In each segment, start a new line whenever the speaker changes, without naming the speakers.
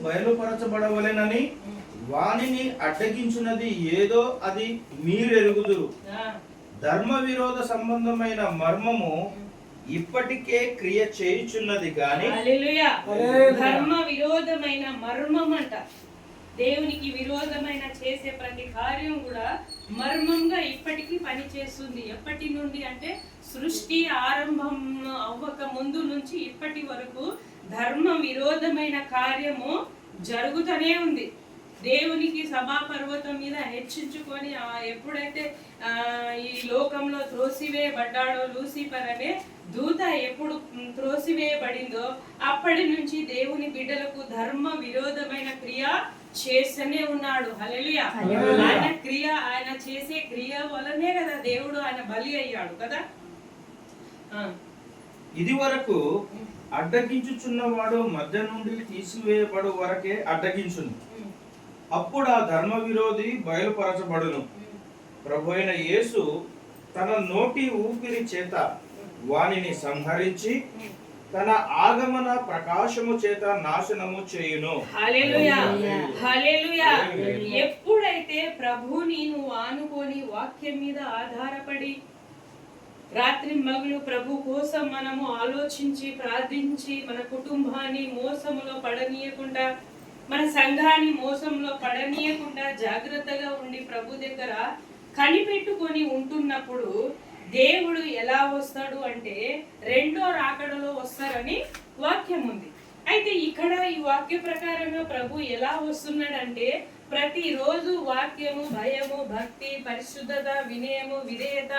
బయలుపరచబడవలెనని వానిని అడ్డగించున్నది ఏదో అది మీరెరుగుదురు. ధర్మ విరోధ సంబంధమైన మర్మము ఇప్పటికే క్రియ చేయుచున్నది గాని.
ధర్మ విరోధమైన మర్మం అంట. దేవునికి విరోధమైన చేసే ప్రతి కార్యం కూడా మర్మంగా ఇప్పటికీ పనిచేస్తుంది. ఎప్పటి నుండి అంటే సృష్టి ఆరంభం అవ్వక ముందు నుంచి ఇప్పటి వరకు ధర్మ విరోధమైన కార్యము జరుగుతూనే ఉంది. దేవునికి సభా పర్వతం మీద హెచ్చించుకొని ఎప్పుడైతే ఈ లోకంలో త్రోసివేయబడ్డాడో, లూసిఫర్ అనే దూత ఎప్పుడు త్రోసివేయబడిందో అప్పటి నుంచి దేవుని బిడ్డలకు ధర్మ విరోధమైన క్రియ చేస్తూనే ఉన్నాడు. హల్లెలూయా. ఆయన క్రియ, ఆయన చేసే క్రియ వలనే కదా దేవుడు ఆయన బలి అయ్యాడు కదా.
ఇది వరకు అడ్డగించుచున్నవాడు మధ్య నుండి తీసివేయబడు వరకే అడ్డగించును. అప్పుడు ఆ ధర్మ విరోధి బయలుపరచబడును. ప్రభువైన యేసు తన నోటి ఊపిరి చేత వానిని సంహరించి తన ఆగమన ప్రకాశము చేత నాశనము చేయును.
హల్లెలూయా, హల్లెలూయా. ఎప్పుడైతే ప్రభువుని నువ్వు ఆనుకొని వాక్యం మీద ఆధారపడి రాత్రి మగులు ప్రభు కోసం మనము ఆలోచించి ప్రార్థించి మన కుటుంబాన్ని మోసములో పడనీయకుండా, మన సంఘాన్ని మోసంలో పడనీయకుండా జాగ్రత్తగా ఉండి ప్రభు దగ్గర కనిపెట్టుకొని ఉంటున్నప్పుడు దేవుడు ఎలా వస్తాడు అంటే రెండో రాకడలో వస్తారని వాక్యం ఉంది. అయితే ఇక్కడ ఈ వాక్య ప్రకారంగా ప్రభు ఎలా వస్తున్నాడంటే ప్రతిరోజు వాక్యము, భయము, భక్తి, పరిశుద్ధత, వినయము, విధేయత,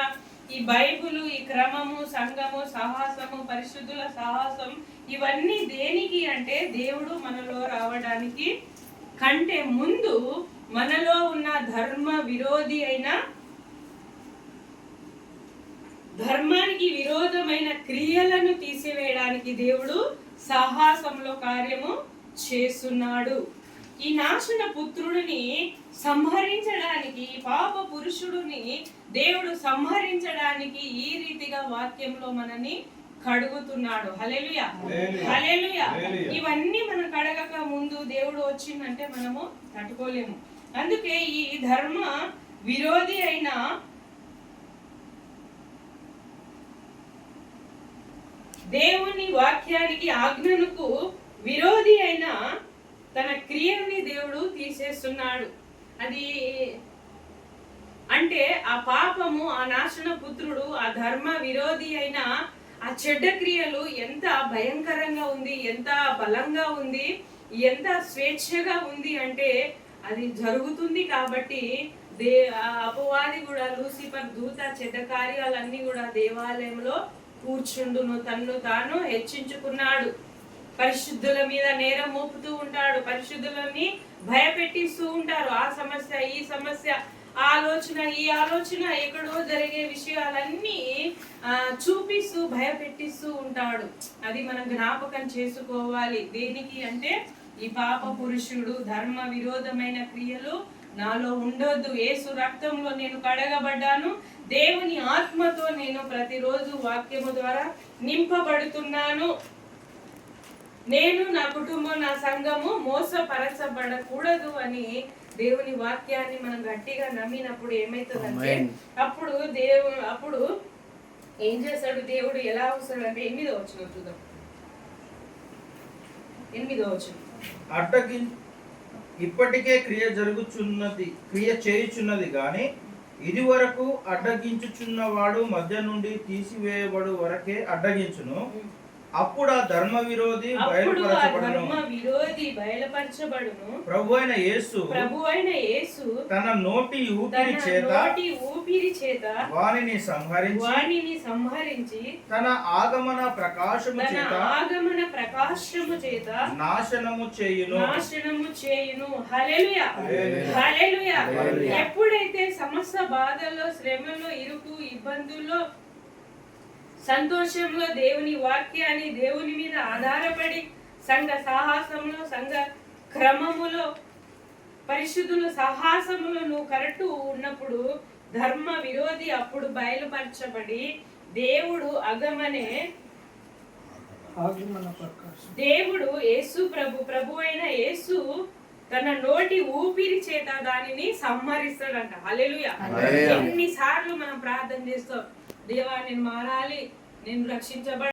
ఈ బైబుల్, ఈ క్రమము, సంఘము, సాహసము, పరిశుద్ధుల సాహసం, ఇవన్నీ దేనికి అంటే దేవుడు మనలో రావడానికి కంటే ముందు మనలో ఉన్న ధర్మ విరోధి అయిన, ధర్మానికి విరోధమైన క్రియలను తీసివేయడానికి దేవుడు సాహసంలో కార్యము చేస్తున్నాడు. ఈ నాశన పుత్రుడిని సంహరించడానికి, పాప పురుషుడిని దేవుడు సంహరించడానికి ఈ రీతిగా వాక్యంలో మనని కడుగుతున్నాడు. హల్లెలూయా, హల్లెలూయా. ఇవన్నీ మనం కడగక ముందు దేవుడు వచ్చిందంటే మనము తట్టుకోలేము. అందుకే ఈ ధర్మ విరోధి అయిన దేవుని వాక్యానికి, ఆజ్ఞలకు విరోధి అయిన తన క్రియని దేవుడు తీసేస్తున్నాడు. అది అంటే ఆ పాపము, ఆ నాశన పుత్రుడు, ఆ ధర్మ విరోధి అయిన ఆ చెడ్డ క్రియలు ఎంత భయంకరంగా ఉంది, ఎంత బలంగా ఉంది, ఎంత స్వేచ్ఛగా ఉంది అంటే అది జరుగుతుంది కాబట్టి అపవాది కూడా, లూసిఫర్ దూత చెడ్డ కార్యాలన్నీ కూడా దేవాలయంలో కూర్చుండును, తన్ను తాను హెచ్చించుకున్నాడు. పరిశుద్ధుల మీద నేరం మోపుతూ ఉంటాడు, పరిశుద్ధులని భయపెట్టిస్తూ ఉంటారు. ఆ సమస్య, ఈ సమస్య, ఆలోచన, ఈ ఆలోచన, ఎక్కడో జరిగే విషయాలన్నీ చూపిస్తూ భయపెట్టిస్తూ ఉంటాడు. అది మనం జ్ఞాపకం చేసుకోవాలి. దేనికి అంటే ఈ పాప పురుషుడు, ధర్మ విరోధమైన క్రియలు నాలో ఉండొద్దు. యేసు రక్తంలో నేను కడగబడ్డాను, దేవుని ఆత్మతో నేను ప్రతిరోజు వాక్యము ద్వారా నింపబడుతున్నాను. నేను, నా కుటుంబం, నా సంఘము మోసపరచబడకూడదు అని దేవుని వాక్యాన్ని మనం గట్టిగా నమ్మినప్పుడు ఏమైతుందంటే అప్పుడు ఏం చేస్తాడు దేవుడు, ఎలా వస్తాడు అంటే 8వ వచనం చూద్దాం. 8వ వచనం.
ఇప్పటికే క్రియ చేయుచున్నది గాని ఇది వరకు అడ్డగించుచున్నవాడు మధ్య నుండి తీసివేయబడు వరకే అడ్డగించును. అప్పుడు ఆ ధర్మ విరోధి
బయలుపరచబడును.
ప్రభువైన యేసు తన నోటి ఊపిరి చేత వానిని సంహరించి తన ఆగమన ప్రకాశము చేత నాశనము చేయును.
హల్లెలూయా, హల్లెలూయా. ఎప్పుడైతే సమస్త బాధల్లో, శ్రమలో, ఇరుకు, ఇబ్బందుల్లో, సంతోషంలో దేవుని వాక్యాన్ని, దేవుని మీద ఆధారపడి సంఘ సాహసంలో, సంఘ క్రమములో, పరిశుద్ధుల సాహసములో నువ్వు కరెక్ట్ ఉన్నప్పుడు ధర్మ విరోధి అప్పుడు బయలుపరచబడి దేవుడు దేవుడు యేసు ప్రభు అయిన తన నోటి ఊపిరి చేత దానిని సంహరిస్తాడంట. హల్లెలూయా. ఎన్నిసార్లు మనం ప్రార్థన చేస్తాం, దేవా నేను మారాలి, నేను రక్షించబడాలి.